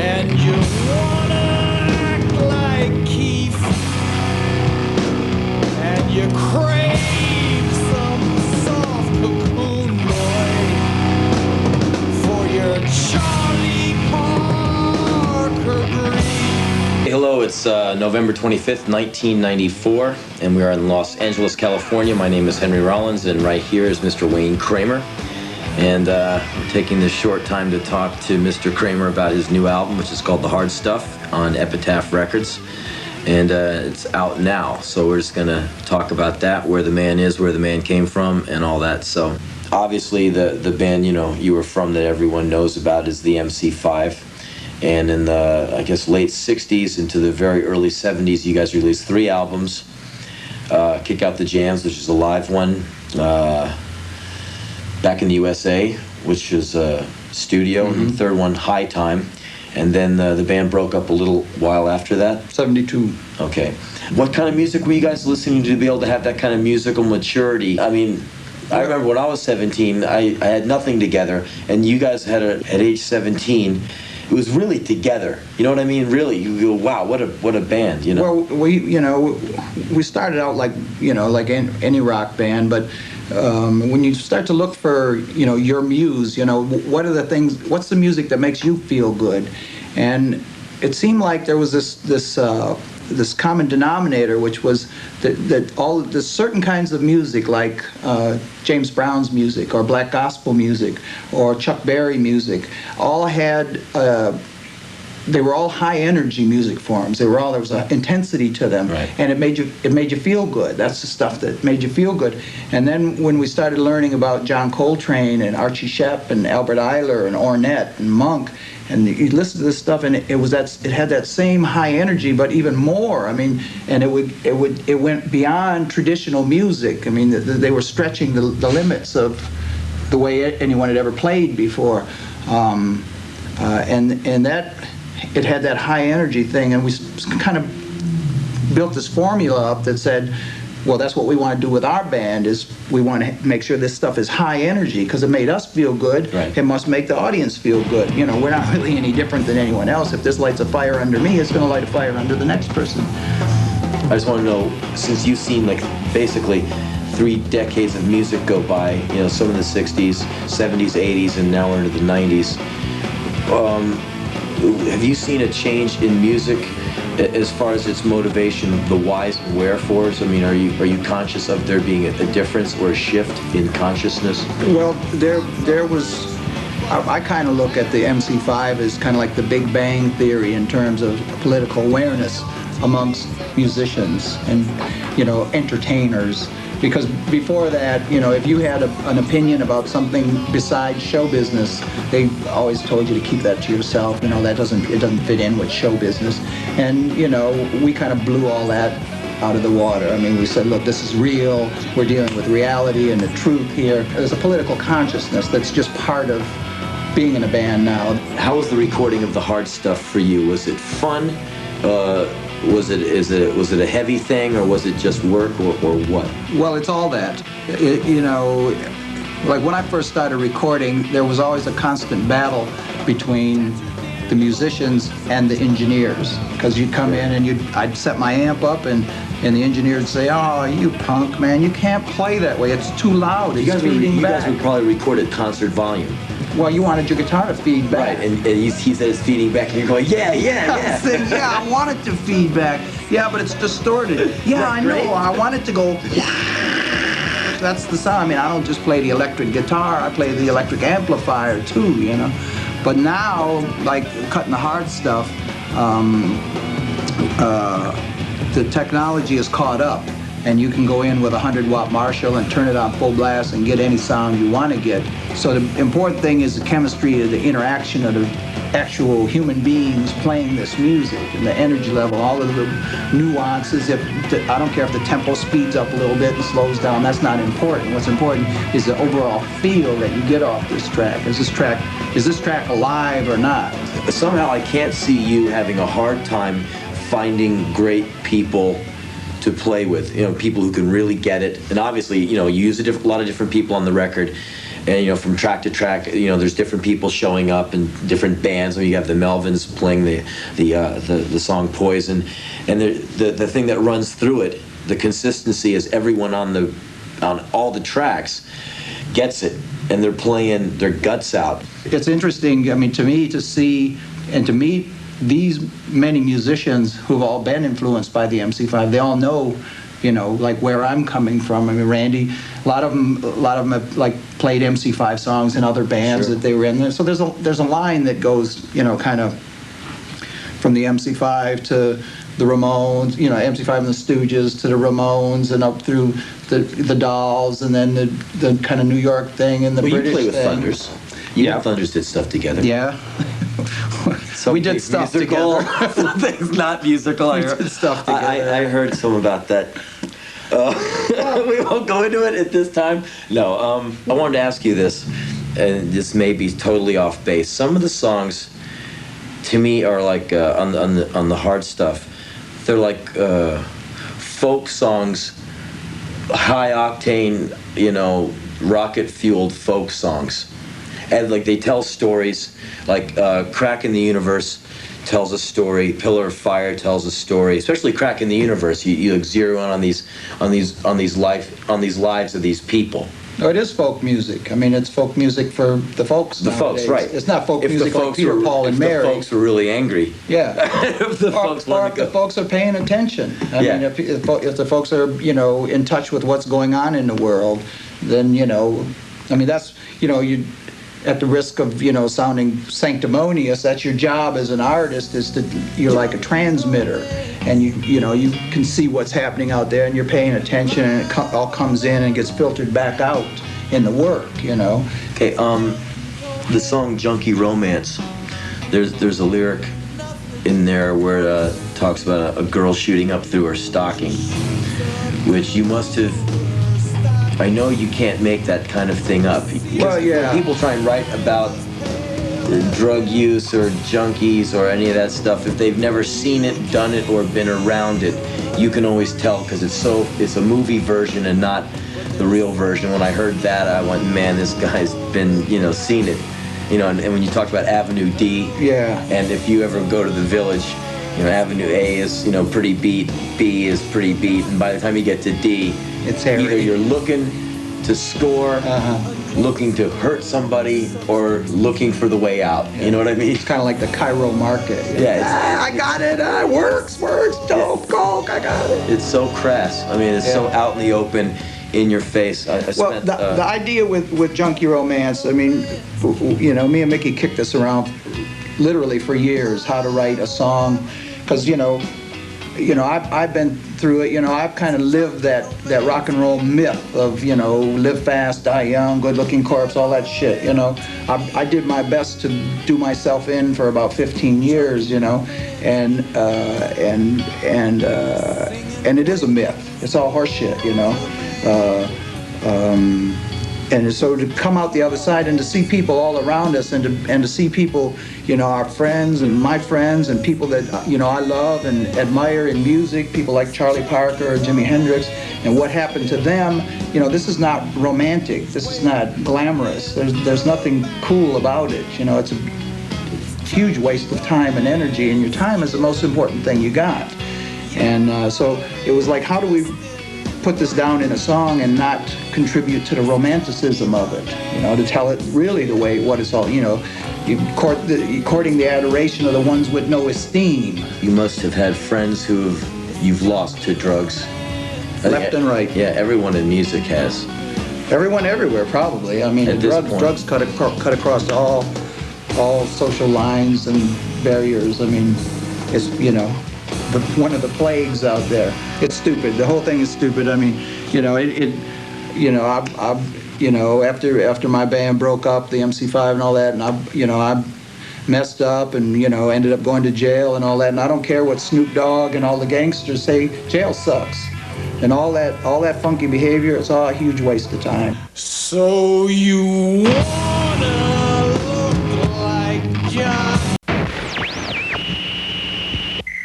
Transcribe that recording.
and you wanna act like Keith, and you crave some soft cocoon boy for your Charlie Parker Green. Hello, it's November 25th, 1994, and we are in Los Angeles, California. My name is Henry Rollins, and right here is Mr. Wayne Kramer. And we're taking this short time to talk to Mr. Kramer about his new album, which is called The Hard Stuff, on Epitaph Records. And it's out now, so we're just going to talk about that, where the man is, where the man came from, and all that. So obviously the band, you know, you were from that everyone knows about is the MC5. And in the, I guess, late 60s into the very early 70s, you guys released 3 albums. Kick Out the Jams, which is a live one. Back in the USA, which is a studio. And the third one, High Time. And then the band broke up a little while after that. 72. Okay. What kind of music were you guys listening to be able to have that kind of musical maturity? I mean, I remember when I was 17, I had nothing together. And you guys had, at age 17, it was really together. You know what I mean? Really, you go, wow, what a band, you know? Well, we started out like any rock band, but when you start to look for, your muse, what are the things, what's the music that makes you feel good? And it seemed like there was this common denominator, which was that all the certain kinds of music, like James Brown's music or black gospel music or Chuck Berry music, all had they were all high energy music forms. There was an intensity to them, right. And it made you feel good. That's the stuff that made you feel good. And then when we started learning about John Coltrane and Archie Shepp and Albert Ayler and Ornette and Monk, and you listen to this stuff, and it had that same high energy, but even more. I mean, and it went beyond traditional music. I mean, they were stretching the limits of the way anyone had ever played before, and that it had that high energy thing, and we kind of built this formula up that said, well, that's what we want to do with our band, is we want to make sure this stuff is high energy, because it made us feel good. Right. It must make the audience feel good. We're not really any different than anyone else. If this lights a fire under me, it's going to light a fire under the next person. I just want to know, since you've seen like basically 3 decades of music go by, some in the 60s, 70s, 80s, and now we're into the 90s, have you seen a change in music as far as its motivation, the whys and wherefores? I mean, are you conscious of there being a difference or a shift in consciousness? Well, there was. I kind of look at the MC5 as kind of like the Big Bang Theory in terms of political awareness amongst musicians and entertainers. Because before that, if you had an opinion about something besides show business, they always told you to keep that to yourself. It doesn't fit in with show business. And, we kind of blew all that out of the water. I mean, we said, look, this is real. We're dealing with reality and the truth here. There's a political consciousness that's just part of being in a band now. How was the recording of The Hard Stuff for you? Was it fun? Was it a heavy thing, or was it just work, or what? Well, it's all that. Like when I first started recording, there was always a constant battle between the musicians and the engineers, because you'd come in and I'd set my amp up, and the engineer would say, "Oh, you punk, man, you can't play that way. It's too loud. It's feeding back." You guys would probably record at concert volume. Well, you wanted your guitar to feed back. Right, and he said it's feeding back, and you're going, yeah. I said, yeah, I want it to feed back. Yeah, but it's distorted. Yeah, I know. Right? I want it to go. That's the sound. I mean, I don't just play the electric guitar. I play the electric amplifier too, But now, like cutting the hard stuff, the technology is caught up. And you can go in with a 100-watt Marshall and turn it on full blast and get any sound you want to get. So the important thing is the chemistry, the interaction of the actual human beings playing this music, and the energy level, all of the nuances. I don't care if the tempo speeds up a little bit and slows down. That's not important. What's important is the overall feel that you get off this track. Is this track alive or not? Somehow I can't see you having a hard time finding great people to play with, people who can really get it. And obviously, you use a lot of different people on the record. And, you know, from track to track, you know, there's different people showing up and different bands. I mean, you have the Melvins playing the song Poison. And the thing that runs through it, the consistency is everyone on all the tracks gets it, and they're playing their guts out. It's interesting, I mean, to me, to see and to meet these many musicians who've all been influenced by the MC5. They all know, you know, like where I'm coming from. I mean, Randy, a lot of them have like played MC5 songs in other bands that they were in there. So there's a line that goes, you know, kind of from the MC5 to the Ramones, you know, MC5 and the Stooges to the Ramones, and up through the Dolls, and then the kind of New York thing and the British you play with thing. Thunders. You and Thunders did stuff together. Yeah. We did stuff musical, together. Some things not musical. We did stuff together. I heard some about that. We won't go into it at this time. No, I wanted to ask you this, and this may be totally off base. Some of the songs, to me, are like on the hard stuff. They're like folk songs, high octane, you know, rocket fueled folk songs. And like they tell stories, like Crack in the Universe tells a story, Pillar of Fire tells a story, especially Crack in the Universe. You like zero in on these lives of these people. No, it is folk music. I mean, it's folk music for the folks. The nowadays. folks, right? It's not folk if music the folks like Peter, were, Paul, and if Mary. the folks were really angry. Yeah. If the folks or wanted if to go. the folks are paying attention. I Yeah. mean, if the folks are, you know, in touch with what's going on in the world, then, you know, I mean, that's, you know, you. At the risk of, you know, sounding sanctimonious, that's your job as an artist, is to, you're like a transmitter, and you know, you can see what's happening out there, and you're paying attention, and it all comes in and gets filtered back out in the work, you know. Okay, the song Junkie Romance, there's a lyric in there where it talks about a girl shooting up through her stocking, which you must have. I know you can't make that kind of thing up. Well, yeah. When people try and write about drug use or junkies or any of that stuff, if they've never seen it, done it, or been around it, you can always tell, because it's a movie version and not the real version. When I heard that, I went, man, this guy's been, you know, seen it. You know, and when you talked about Avenue D, Yeah. and if you ever go to the Village, you know, Avenue A is, you know, pretty beat, B is pretty beat, and by the time you get to D, It's hairy. either you're looking to score, looking to hurt somebody, or looking for the way out. You know what I mean? It's kind of like the Cairo market. Yeah, I got it. Works. Dope, coke. I got it. It's so crass. I mean, it's so out in the open, in your face. I Well, spent, the idea with Junkie Romance, I mean, you know, me and Mickey kicked this around literally for years, how to write a song, because, you know, I've been through it. You know, I've kind of lived that rock and roll myth of, you know, live fast, die young, good-looking corpse, all that shit. You know, I did my best to do myself in for about 15 years. You know, and it is a myth. It's all horseshit. You know. And so to come out the other side and to see people all around us, and to see people, you know, our friends and my friends and people that, you know, I love and admire in music, people like Charlie Parker or Jimi Hendrix, and what happened to them, you know, this is not romantic. This is not glamorous. There's nothing cool about it. You know, it's a huge waste of time and energy, and your time is the most important thing you got. And so it was like, how do we put this down in a song and not contribute to the romanticism of it, you know, to tell it really the way what it's all, you know, courting the adoration of the ones with no esteem. you must have had friends you've lost to drugs. Left and right. Yeah, everyone in music has. Everyone everywhere, probably. I mean, At this point. drugs cut across all social lines and barriers. I mean, it's, you know, one of the plagues out there. It's stupid. The whole thing is stupid. I mean, you know, you know, after my band broke up, the MC5 and all that, and I messed up and, you know, ended up going to jail and all that. And I don't care what Snoop Dogg and all the gangsters say. Jail sucks. And all that funky behavior, it's all a huge waste of time. So you wanna